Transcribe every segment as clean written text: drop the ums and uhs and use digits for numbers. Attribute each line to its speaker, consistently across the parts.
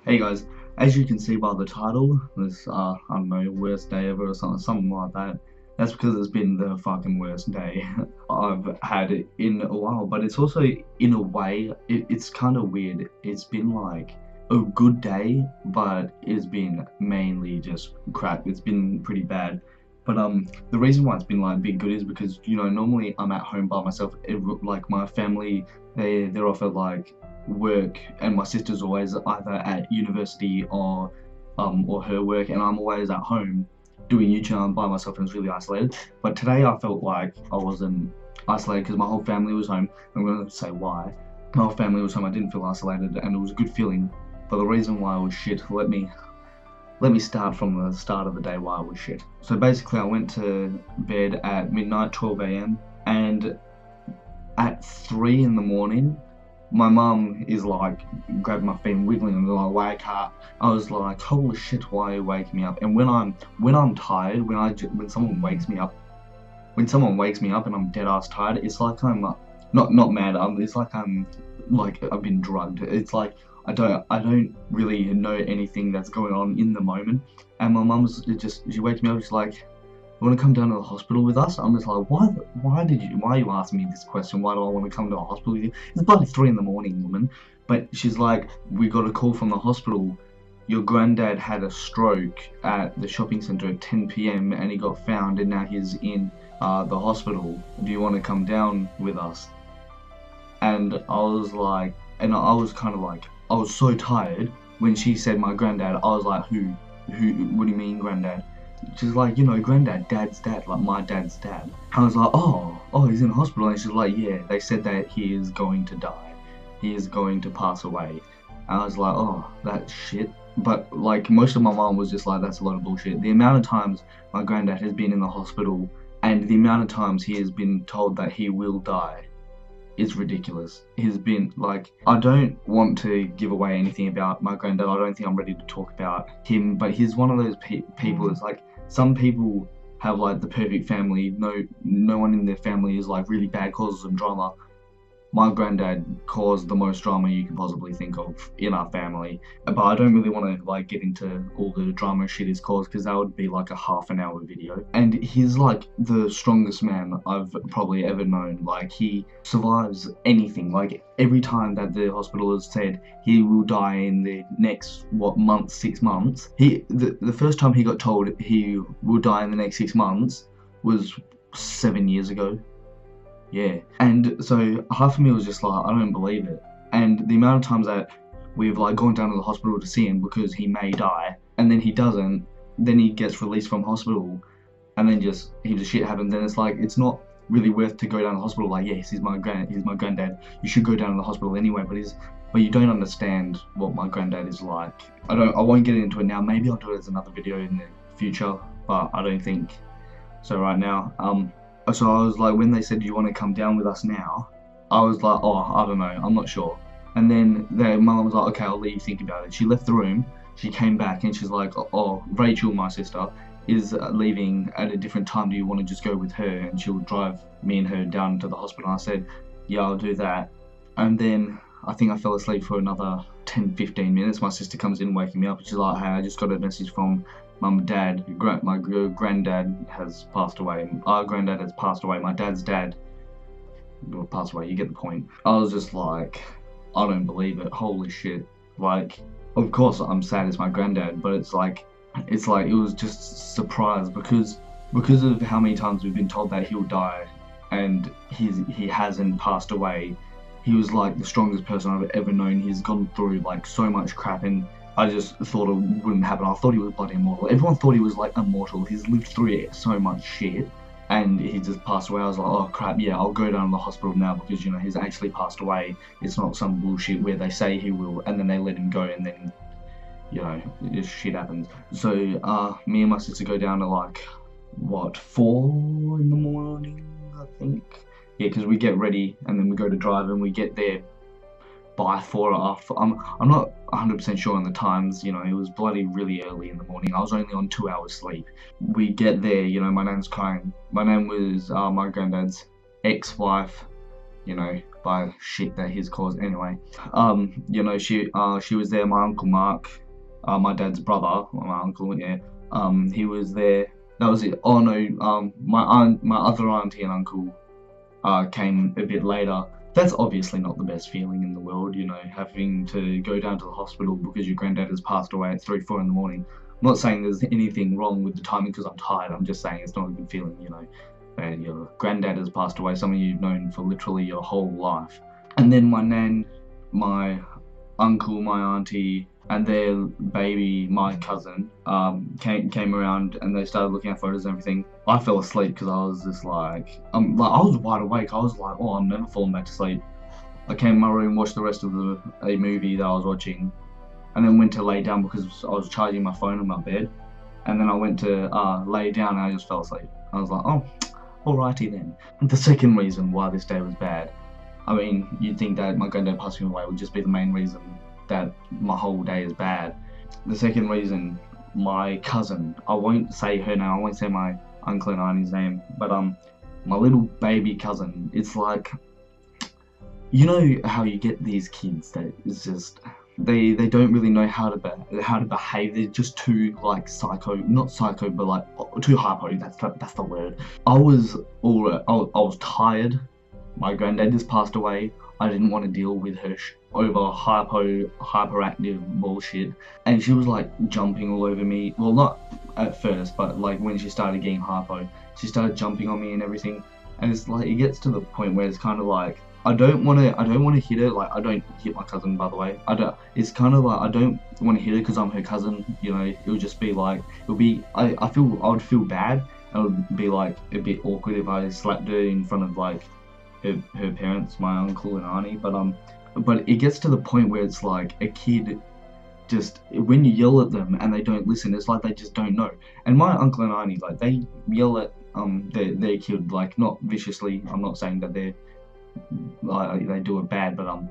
Speaker 1: Hey guys, as you can see by the title, this I don't know, worst day ever or something like that. That's because it's been the fucking worst day I've had in a while. But it's also, in a way, it's kind of weird. It's been like a good day, but it's been mainly just crap. It's been pretty bad. But the reason why it's been like a bit good is because normally I'm at home by myself. Like my family, they're off at like work, and my sister's always either at university or her work, and I'm always at home doing YouTube by myself, and it's really isolated. But today I felt like I wasn't isolated because my whole family was home. I'm gonna say why. My whole family was home. I didn't feel isolated, and it was a good feeling. But the reason why I was shit, let me start from the start of the day why I was shit. So basically, I went to bed at midnight, 12 a.m., and at 3 in the morning, my mum is like grabbing my feet and wiggling and like, wake up. I was like, holy shit, why are you waking me up? And when I'm tired, when someone wakes me up, and I'm dead ass tired, it's like I'm not mad. It's like I've been drugged. It's like I don't really know anything that's going on in the moment. And my mum's she wakes me up. She's like, "You want to come down to the hospital with us?" I'm just like, why are you asking me this question? Why do I want to come to a hospital with you? It's bloody 3 in the morning, woman. But she's like, we got a call from the hospital. Your granddad had a stroke at the shopping centre at 10 p.m. and he got found, and now he's in the hospital. Do you want to come down with us? And I was like, and I was kind of like, I was so tired when she said my granddad. I was like, who, what do you mean granddad? She's like, granddad, dad's dad, like my dad's dad. I was like, oh, he's in hospital. And she's like, yeah, they said that he is going to die. He is going to pass away. And I was like, oh, that's shit. But like most of my mom was just like, that's a lot of bullshit. The amount of times my granddad has been in the hospital and the amount of times he has been told that he will die is ridiculous. He's been like, I don't want to give away anything about my granddad. I don't think I'm ready to talk about him, but he's one of those people. It's like some people have like the perfect family. No one in their family is like really bad, causes some drama. My granddad caused the most drama you can possibly think of in our family. But I don't really want to like get into all the drama shit he's caused, because that would be like a half-an-hour video. And he's like the strongest man I've probably ever known. Like he survives anything. Like every time that the hospital has said he will die in the next 6 months. The first time he got told he will die in the next 6 months was 7 years ago. Yeah, and so half of me was just like, I don't believe it. And the amount of times that we've like gone down to the hospital to see him because he may die, and then he doesn't, then he gets released from hospital, and then just shit happens, and it's like, it's not really worth to go down to the hospital. Like, yes, he's my granddad. You should go down to the hospital anyway. But you don't understand what my granddad is like. I won't get into it now. Maybe I'll do it as another video in the future, but I don't think so right now. So I was like, when they said, do you want to come down with us now? I was like, oh, I don't know, I'm not sure. And then my mum was like, okay, I'll let you think about it. She left the room, she came back, and she's like, oh, Rachel, my sister, is leaving at a different time. Do you want to just go with her? And she'll drive me and her down to the hospital. And I said, yeah, I'll do that. And then I think I fell asleep for another 10-15 minutes. My sister comes in waking me up, and she's like, hey, I just got a message from Mum and Dad. My granddad has passed away. Our granddad has passed away. My dad's dad passed away. You get the point. I was just like, I don't believe it. Holy shit. Like, of course I'm sad it's my granddad, but it's like it was just surprise because of how many times we've been told that he'll die, and he hasn't passed away. He was like the strongest person I've ever known. He's gone through like so much crap, and I just thought it wouldn't happen. I thought he was bloody immortal. Everyone thought he was like immortal. He's lived through so much shit, and he just passed away. I was like, oh crap, yeah, I'll go down to the hospital now, because he's actually passed away. It's not some bullshit where they say he will and then they let him go, and then this shit happens. So me and my sister go down to like 4 in the morning, I think. Yeah, because we get ready and then we go to drive, and we get there by 4 or after. I'm not 100% sure on the times. It was bloody really early in the morning. I was only on 2 hours sleep. We get there, my nan's crying. My nan was my granddad's ex-wife, you know, by shit that he's caused anyway. You know, she was there. My uncle Mark, my dad's brother, my uncle, yeah. He was there. That was it. Oh no, my other auntie and uncle came a bit later. That's obviously not the best feeling in the world, you know, having to go down to the hospital because your granddad has passed away at 3, 4 in the morning. I'm not saying there's anything wrong with the timing because I'm tired. I'm just saying it's not a good feeling, you know. And your granddad has passed away, someone you've known for literally your whole life. And then my nan, my uncle, my auntie, and their baby, my cousin, came around and they started looking at photos and everything. I fell asleep because I was just like I was wide awake. I was like, oh, I'm never falling back to sleep. I came in my room, watched the rest of a movie that I was watching, and then went to lay down because I was charging my phone on my bed. And then I went to lay down and I just fell asleep. I was like, oh, alrighty then. The second reason why this day was bad, I mean, you'd think that my granddad passing away would just be the main reason that my whole day is bad. The second reason, my cousin, I won't say her name, I won't say my uncle and auntie's name, but my little baby cousin, it's like, you know how you get these kids that is just, they don't really know how to behave. They're just too like psycho, not psycho, but like too hypo. That's the word. I was tired. My granddad just passed away. I didn't want to deal with her over hyperactive bullshit, and she was like jumping all over me. Well, not at first, but like when she started getting hypo, she started jumping on me and everything. And it's like it gets to the point where it's kind of like I don't want to hit her. Like I don't hit my cousin, by the way. It's kind of like I don't want to hit her because I'm her cousin. You know, it'll just be like I would feel bad. It would be like a bit awkward if I slapped her in front of like her parents, my uncle and auntie. But it gets to the point where it's like a kid just when you yell at them and they don't listen, it's like they just don't know. And my uncle and auntie, like they yell at their kid, like not viciously. I'm not saying that they do it bad, but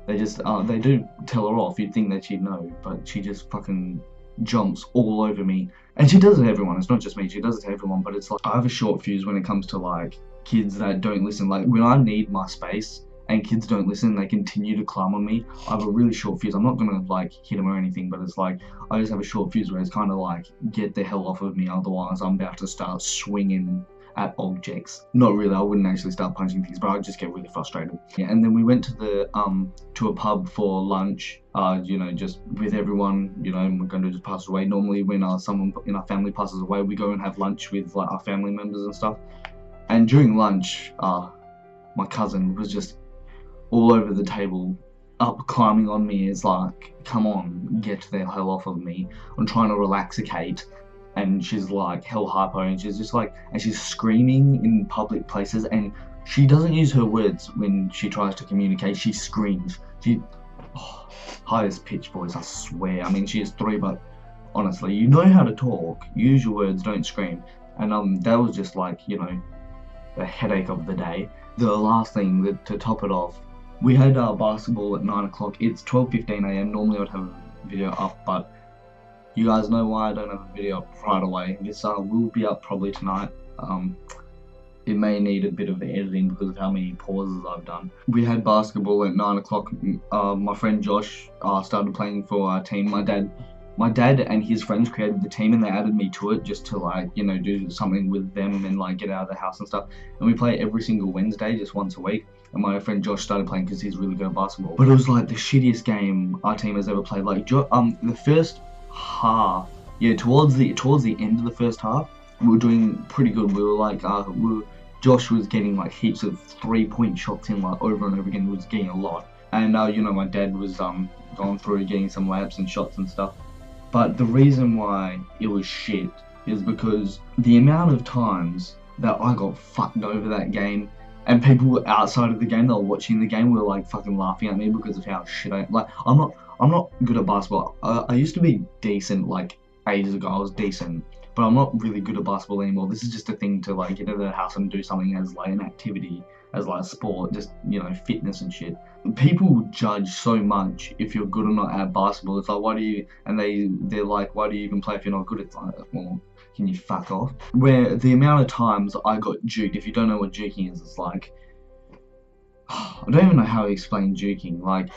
Speaker 1: they just they do tell her off. You'd think that she'd know, but she just fucking jumps all over me. And she does it to everyone. It's not just me. She does it to everyone. But it's like I have a short fuse when it comes to like kids that don't listen. Like when I need my space and kids don't listen, they continue to climb on me. I have a really short fuse. I'm not gonna like hit them or anything, but it's like I just have a short fuse where it's kind of like get the hell off of me, otherwise I'm about to start swinging at objects. Not really, I wouldn't actually start punching things, but I'd just get really frustrated. Yeah, and then we went to the to a pub for lunch, you know, just with everyone, you know, my granddad just passed away. Normally when someone in our family passes away, we go and have lunch with like our family members and stuff. And during lunch, my cousin was just all over the table, up climbing on me. It's like, come on, get the hell off of me. I'm trying to relaxicate. And she's like hell hypo, and she's just like, and she's screaming in public places, and she doesn't use her words when she tries to communicate. She screams. Highest pitch voice, I swear. I mean, she is 3, but honestly, you know how to talk. Use your words, don't scream. And that was just like, you know, the headache of the day. The last thing to top it off, we had basketball at 9 o'clock. It's 12:15 a.m. Normally I'd have a video up, but you guys know why I don't have a video up right away. This will be up probably tonight. It may need a bit of editing because of how many pauses I've done. We had basketball at 9 o'clock. My friend Josh started playing for our team. My dad and his friends created the team and they added me to it just to like, you know, do something with them and like get out of the house and stuff. And we play every single Wednesday, just once a week. And my friend Josh started playing because he's really good at basketball. But it was like the shittiest game our team has ever played. Like the first half, yeah, towards the end of the first half, we were doing pretty good. We were like, Josh was getting like heaps of 3-point shots in like over and over again. He was getting a lot. And you know, my dad was going through getting some layups and shots and stuff. But the reason why it was shit is because the amount of times that I got fucked over that game, and people outside of the game that were watching the game were like fucking laughing at me because of how shit I'm not good at basketball. I used to be decent like ages ago. I was decent, but I'm not really good at basketball anymore. This is just a thing to like get out of the house and do something as like an activity, as like a sport, just, you know, fitness and shit. People judge so much if you're good or not at basketball. It's like, why do you, and they're like, why do you even play if you're not good? It's like, well, can you fuck off? Where the amount of times I got juked, if you don't know what juking is, it's like, I don't even know how to explain juking. Like,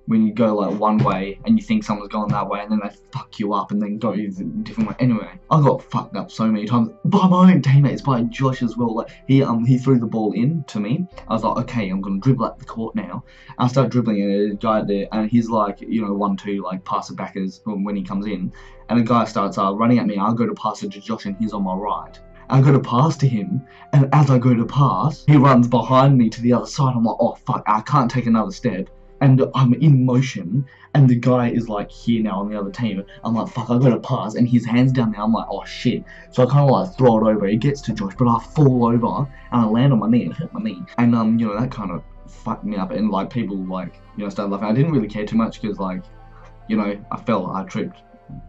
Speaker 1: when you go like one way and you think someone's going that way and then they fuck you up and then go the different way. Anyway, I got fucked up so many times by my own teammates, by Josh as well. Like he threw the ball in to me. I was like, okay, I'm gonna dribble at the court now. I start dribbling and there's a guy there and he's like, 1-2, like pass it back as when he comes in. And the guy starts running at me. I go to pass it to Josh and he's on my right. I go to pass to him, and as I go to pass, he runs behind me to the other side. I'm like, oh fuck, I can't take another step. And I'm in motion, and the guy is like here now on the other team. I'm like, fuck, I gotta pass, and his hand's down there. I'm like, oh shit. So I kind of like throw it over. It gets to Josh, but I fall over, and I land on my knee and hurt my knee. And that kind of fucked me up, and like people like, started laughing. I didn't really care too much because like, I fell, I tripped.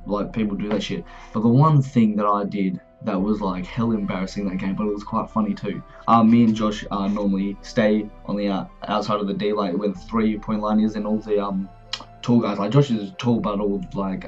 Speaker 1: Like people do that shit. But the one thing that I did that was like hell embarrassing that game, but it was quite funny too. Me and Josh normally stay on the outside of the D, like where the 3-point line is, and all the tall guys. Like Josh is tall, but all like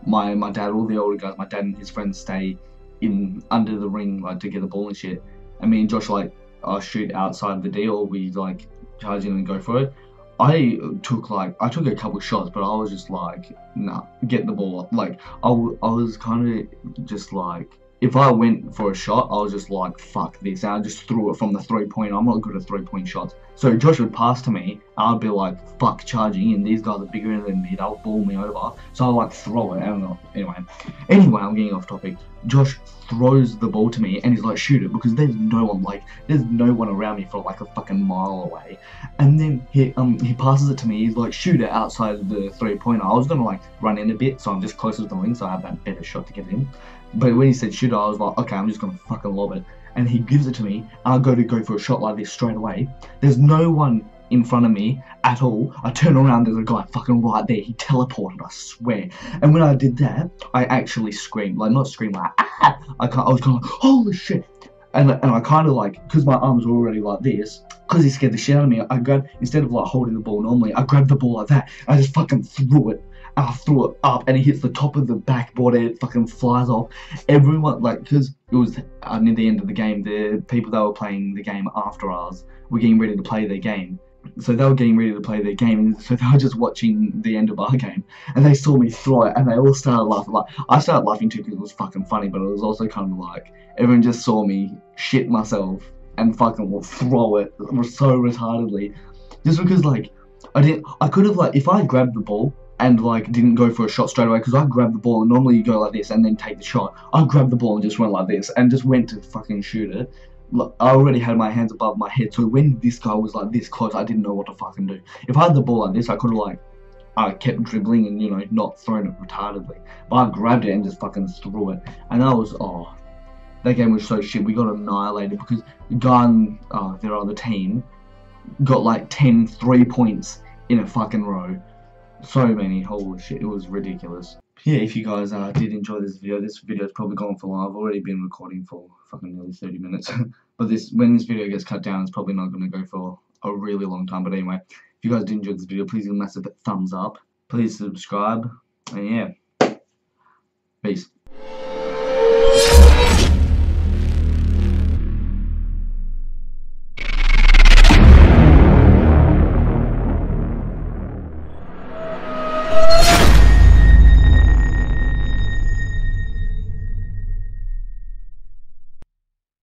Speaker 1: my dad, all the older guys, my dad and his friends stay in under the ring like to get the ball and shit. And me and Josh like shoot outside the D, or we like charge in and go for it. I took a couple shots, but I was just like, nah, get the ball. Like I was kind of just like, if I went for a shot, I was just like, fuck this. And I just threw it from the 3-point. I'm not good at 3-point shots. So Josh would pass to me, I'd be like, fuck, charging, and these guys are bigger than me, they'll ball me over. So I'd like throw it. I don't know. Anyway, I'm getting off topic. Josh throws the ball to me and he's like, shoot it, because there's no one around me for like a fucking mile away. And then he passes it to me, he's like, shoot it outside the 3-pointer. I was gonna like run in a bit, so I'm just closer to the ring, so I have that better shot to get in. But when he said shoot it, I was like, okay, I'm just gonna fucking lob it. And he gives it to me, and I go for a shot like this straight away. There's no one in front of me at all. I turn around, there's a guy fucking right there. He teleported, I swear. And when I did that, I actually screamed. Like, not screamed, like, ah! I was kind of like, holy shit. And I kind of like, because my arms were already like this, because he scared the shit out of me, I grabbed, instead of like holding the ball normally, I grabbed the ball like that. I just fucking threw it. I threw it up and it hits the top of the backboard and it fucking flies off. Everyone, like, because it was near the end of the game, the people that were playing the game after us were getting ready to play their game. So they were getting ready to play their game, and so they were just watching the end of our game, and they saw me throw it, and they all started laughing. Like, I started laughing too because it was fucking funny, but it was also kind of like, everyone just saw me shit myself and fucking throw it so retardedly. Just because, like, I could have, like, if I grabbed the ball and like didn't go for a shot straight away, because I grabbed the ball and normally you go like this and then take the shot. I grabbed the ball and just went like this and just went to fucking shoot it. Look, I already had my hands above my head, so when this guy was like this close, I didn't know what to fucking do. If I had the ball like this, I could have like I kept dribbling and not throwing it retardedly. But I grabbed it and just fucking threw it, and that game was so shit. We got annihilated because the guy on their other team got like 10 3-points in a fucking row. So many, holy shit, it was ridiculous. Yeah, if you guys did enjoy this video is probably gone for long. I've already been recording for fucking nearly 30 minutes. But when this video gets cut down, it's probably not going to go for a really long time. But anyway, if you guys did enjoy this video, please give a massive thumbs up. Please subscribe. And yeah, peace.